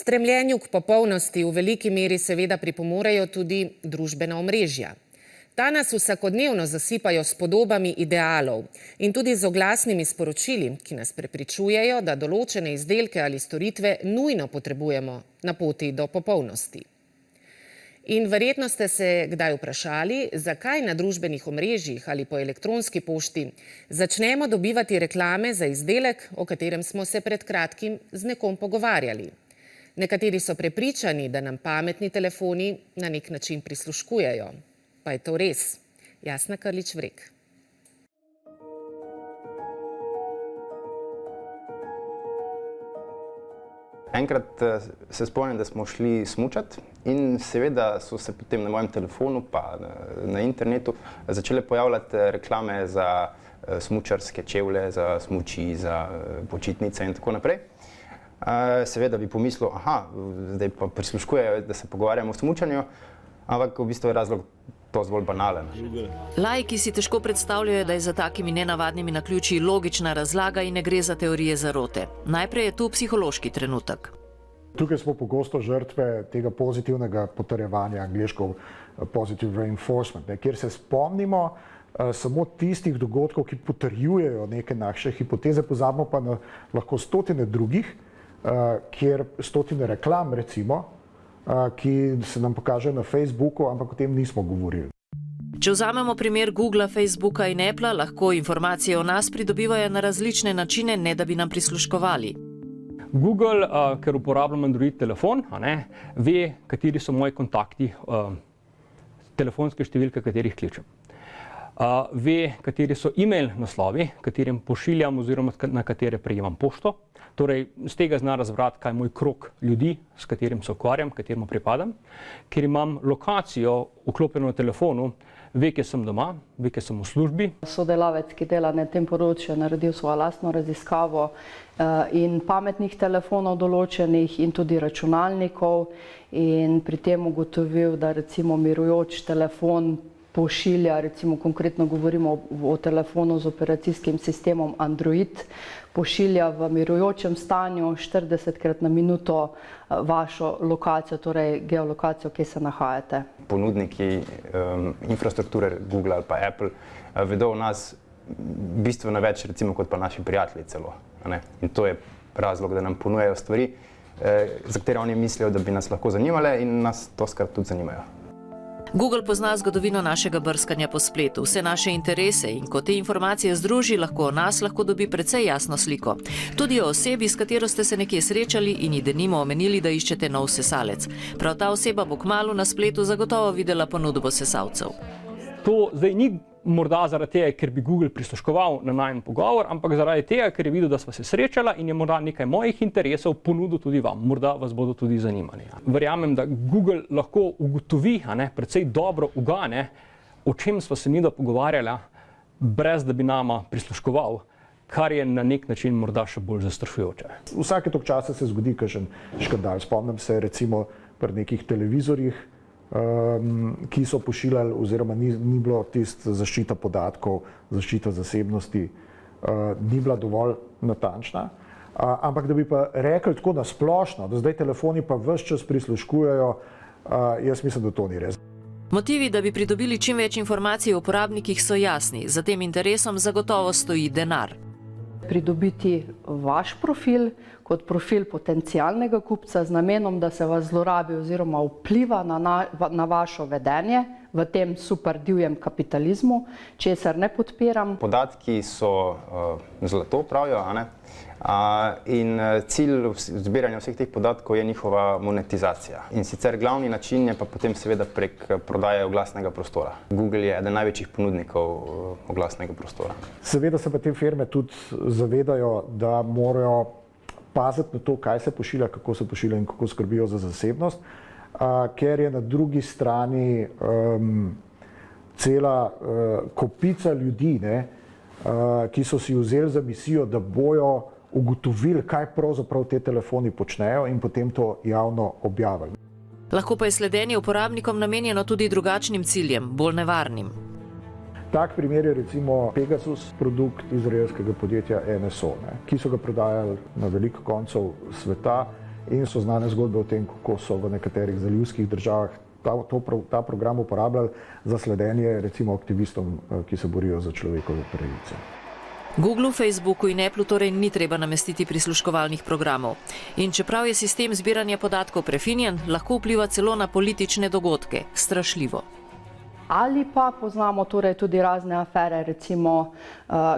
Stremljenju k popolnosti v veliki meri seveda pripomorejo tudi družbena omrežja. Ta nas vsakodnevno zasipajo s podobami idealov in tudi z oglasnimi sporočili, ki nas prepričujejo, da določene izdelke ali storitve nujno potrebujemo na poti do popolnosti. In verjetno ste se kdaj vprašali, zakaj na družbenih omrežjih ali po elektronski pošti začnemo dobivati reklame za izdelek, o katerem smo se pred kratkim z nekom pogovarjali. Nekateri so prepričani, da nam pametni telefoni na nek način prisluškujejo. Pa je to res? Jasna Karlič-Vrek. Enkrat se spomnim, da smo šli smučat in seveda so se potem na mojem telefonu pa na internetu začele pojavljati reklame za smučarske čevlje, za smuči, za počitnice in tako naprej. Seveda bi pomislil, zdaj pa prisluškujejo, da se pogovarjamo o smučanju, ampak v bistvu je razlog to zvolj banalen. Laiki si težko predstavljajo, da je za takimi nenavadnimi naključji logična razlaga in ne gre za teorije zarote. Najprej je tu psihološki trenutek. Tukaj smo pogosto žrtve tega pozitivnega potrjevanja, angleško positive reinforcement, kjer se spomnimo samo tistih dogodkov, ki potrjujejo neke naše hipoteze, pozabimo pa na lahko stotine drugih, kjer stotine reklam recimo, ki se nam pokaže na Facebooku, ampak o tem nismo govorili. Če vzamemo primer Googlea, Facebooka in Applea, lahko informacije o nas pridobivajo na različne načine, ne da bi nam prisluškovali. Google, ker uporabljam Android telefon, ve, kateri so moji kontakti, telefonske številke, katerih kličem. Ve, kateri so e-mail naslovi, katerim pošiljam oziroma na katere prejemam pošto. Torej, z tega zna razbrati, kaj je moj krog ljudi, s katerim se ukvarjam, kateremu pripadam. Ker imam lokacijo vklopljeno na telefonu, ve, kje sem doma, ve, kje sem v službi. Sodelavec, ki dela na tem področju, je naredil svojo lastno raziskavo in pametnih telefonov določenih in tudi računalnikov in pri tem ugotovil, da recimo mirujoč telefon pošilja, recimo konkretno govorimo o telefonu z operacijskim sistemom Android, pošilja v mirujočem stanju 40krat na minuto vašo lokacijo, torej geolokacijo, kje se nahajate. Ponudniki infrastrukture Google ali pa Apple vedo o nas bistveno več recimo kot pa naši prijatelji celo. In to je razlog, da nam ponujajo stvari, za katere oni mislijo, da bi nas lahko zanimale in nas to skrat tudi zanimajo. Google pozna zgodovino našega brskanja po spletu, vse naše interese in ko te informacije združi, lahko o nas dobi precej jasno sliko. Tudi o osebi, s katero ste se nekje srečali in ji denimo omenili, da iščete nov sesalec. Prav ta oseba bo kmalu na spletu zagotovo videla ponudbo sesalcev. To zdaj ni morda zaradi tega, ker bi Google prisluškoval na najin pogovor, ampak zaradi tega, ker je videl, da sva se srečala in je morda nekaj mojih interesov ponudil tudi vam. Morda vas bodo tudi zanimali. Verjamem, da Google lahko ugotovi, precej dobro ugane, o čem sva se midva pogovarjala, brez da bi nama prisluškoval, kar je na nek način morda še bolj zastrašujoče. Vsake toliko časa se zgodi kakšen škandal. Spomnim se recimo pri nekih televizorjih, ki so pošiljali oziroma ni bilo tista zaščita podatkov, zaščita zasebnosti, ni bila dovolj natančna. Ampak da bi pa rekli tako nasplošno, da zdaj telefoni pa ves čas prisluškujejo, jaz mislim, da to ni res. Motivi, da bi pridobili čim več informacij o uporabnikih, so jasni. Za tem interesom zagotovo stoji denar. Pridobiti vaš profil kot profil potencialnega kupca z namenom, da se vas zlorabi oziroma vpliva na vašo vedenje v tem super divjem kapitalizmu, česar ne podpiram. Podatki so zlato, pravijo, in cilj zbiranja vseh teh podatkov je njihova monetizacija. In sicer glavni način je pa potem seveda prek prodaje oglasnega prostora. Google je eden največjih ponudnikov oglasnega prostora. Seveda se pa te firme tudi zavedajo, da morajo paziti na to, kaj se pošilja, kako se pošilja in kako skrbijo za zasebnost, ker je na drugi strani cela kopica ljudi, ki so si vzeli za misijo, da bojo ugotovili, kaj pravzaprav te telefoni počnejo in potem to javno objavili. Lahko pa je sledenje uporabnikom namenjeno tudi drugačnim ciljem, bolj nevarnim. Tak primer je recimo Pegasus, produkt izraelskega podjetja NSO, ki so ga prodajali na veliko koncev sveta in so znane zgodbe o tem, kako so v nekaterih zalivskih državah ta program uporabljali za sledenje recimo aktivistom, ki se borijo za človekove pravice. Googlu, Facebooku in Applu torej ni treba namestiti prisluškovalnih programov. In čeprav je sistem zbiranja podatkov prefinjen, lahko vpliva celo na politične dogodke. Strašljivo. Ali pa poznamo torej tudi razne afere, recimo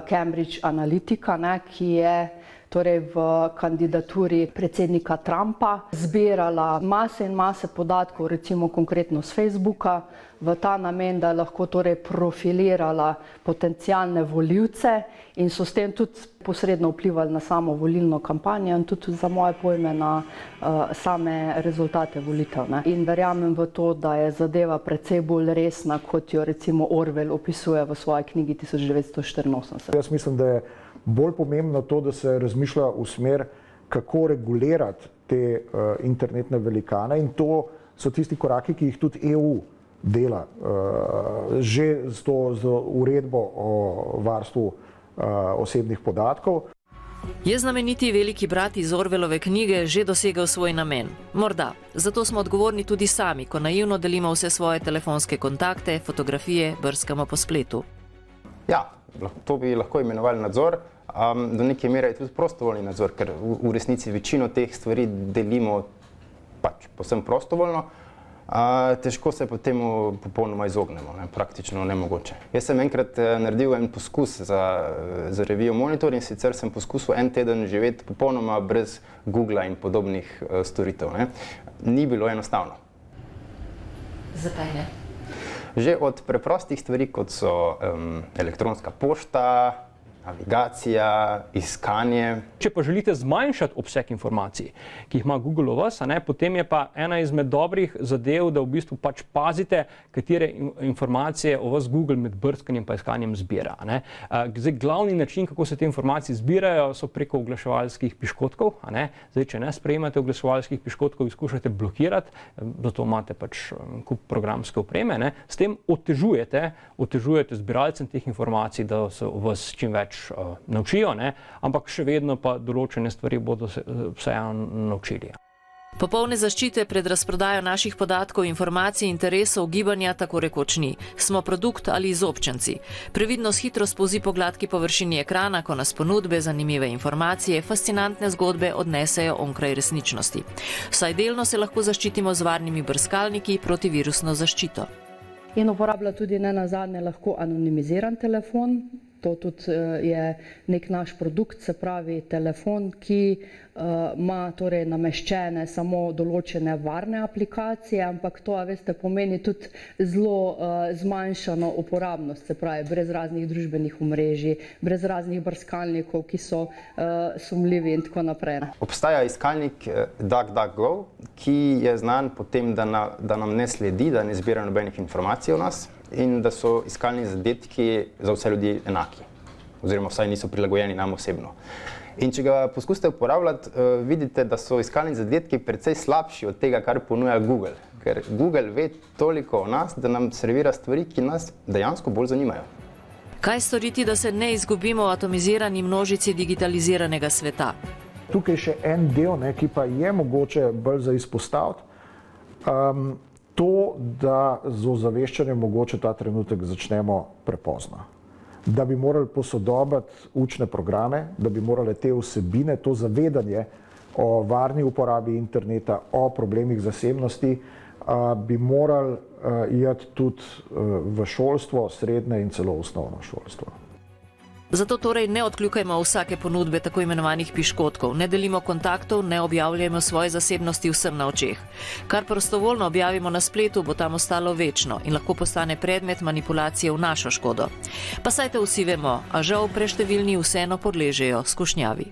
Cambridge Analytica, ki je torej v kandidaturi predsednika Trumpa zbirala mase in mase podatkov, recimo konkretno z Facebooka, v ta namen, da je lahko torej profilirala potencialne volivce in so s tem tudi posredno vplivali na samo volilno kampanjo in tudi za moje pojme na same rezultate volitev. In verjamem v to, da je zadeva precej bolj resna, kot jo recimo Orwell opisuje v svoji knjigi 1984. Jaz mislim, da je bolj pomembno to, da se razmišlja v smer, kako regulirati te internetne velikane, in to so tisti koraki, ki jih tudi EU dela, že z uredbo o varstvu osebnih podatkov. Je znameniti veliki brat iz Orwellove knjige že dosegel svoj namen? Morda. Zato smo odgovorni tudi sami, ko naivno delimo vse svoje telefonske kontakte, fotografije, brskamo po spletu. Ja, to bi lahko imenovali nadzor. Do neke mere je tudi prostovoljni nadzor, ker v resnici večino teh stvari delimo pač povsem prostovoljno. Težko se potem popolnoma izognemo, praktično nemogoče. Jaz sem enkrat naredil en poskus za revijo Monitor in sicer sem poskusil en teden živeti popolnoma brez Googla in podobnih storitev. Ni bilo enostavno. Zakaj ne? Že od preprostih stvari, kot so elektronska pošta, navigacija, iskanje. Če pa želite zmanjšati obseg informacij, ki jih ima Google o vas, potem je pa ena izmed dobrih zadev, da v bistvu pač pazite, katere informacije o vas Google med brskanjem pa iskanjem zbira. Zdaj, glavni način, kako se te informacije zbirajo, so preko oglaševalskih piškotkov. Zdaj, če ne sprejemate oglaševalskih piškotkov, jih skušate blokirati, zato imate pač kup programske opreme. S tem otežujete zbiralcem teh informacij, da se o vas čim več naučijo, ampak še vedno pa določene stvari bodo se vseeno naučili. Popolne zaščite pred razprodajo naših podatkov, informacij, interesov, gibanja tako rekoč ni. Smo produkt ali izobčenci. Previdnost hitro spolzi po gladki površini ekrana, ko nas ponudbe, zanimive informacije, fascinantne zgodbe odnesejo onkraj resničnosti. Vsaj delno se lahko zaščitimo z varnimi brskalniki, protivirusno zaščito. In uporablja tudi nenazadnje lahko anonimiziran telefon. To tudi je nek naš produkt, se pravi telefon, ki ima torej nameščene samo določene varne aplikacije, ampak to, veste, pomeni tudi zelo zmanjšano uporabnost, se pravi brez raznih družbenih omrežij, brez raznih brskalnikov, ki so sumljivi in tako naprej. Obstaja iskalnik DuckDuckGo, ki je znan po tem, da nam ne sledi, da ne zbira nobenih informacij o nas in da so iskalni zadetki za vse ljudi enaki, oziroma vsaj niso prilagojeni nam osebno. In če ga poskusite uporabljati, vidite, da so iskalni zadetki precej slabši od tega, kar ponuja Google. Ker Google ve toliko o nas, da nam servira stvari, ki nas dejansko bolj zanimajo. Kaj storiti, da se ne izgubimo v atomizirani množici digitaliziranega sveta? Tukaj je še en del, ki pa je mogoče bolj za izpostaviti. To, da z ozaveščanjem mogoče ta trenutek začnemo prepozno. Da bi morali posodobiti učne programe, da bi morali te vsebine, to zavedanje o varni uporabi interneta, o problemih zasebnosti, bi morali iti tudi v šolstvo, srednje in celo osnovno šolstvo. Zato torej ne odkljukajmo vsake ponudbe tako imenovanih piškotkov, ne delimo kontaktov, ne objavljajmo svoje zasebnosti vsem na očeh. Kar prostovoljno objavimo na spletu, bo tam ostalo večno in lahko postane predmet manipulacije v našo škodo. Pa saj to vsi vemo, a žal preštevilni vseeno podležejo skušnjavi.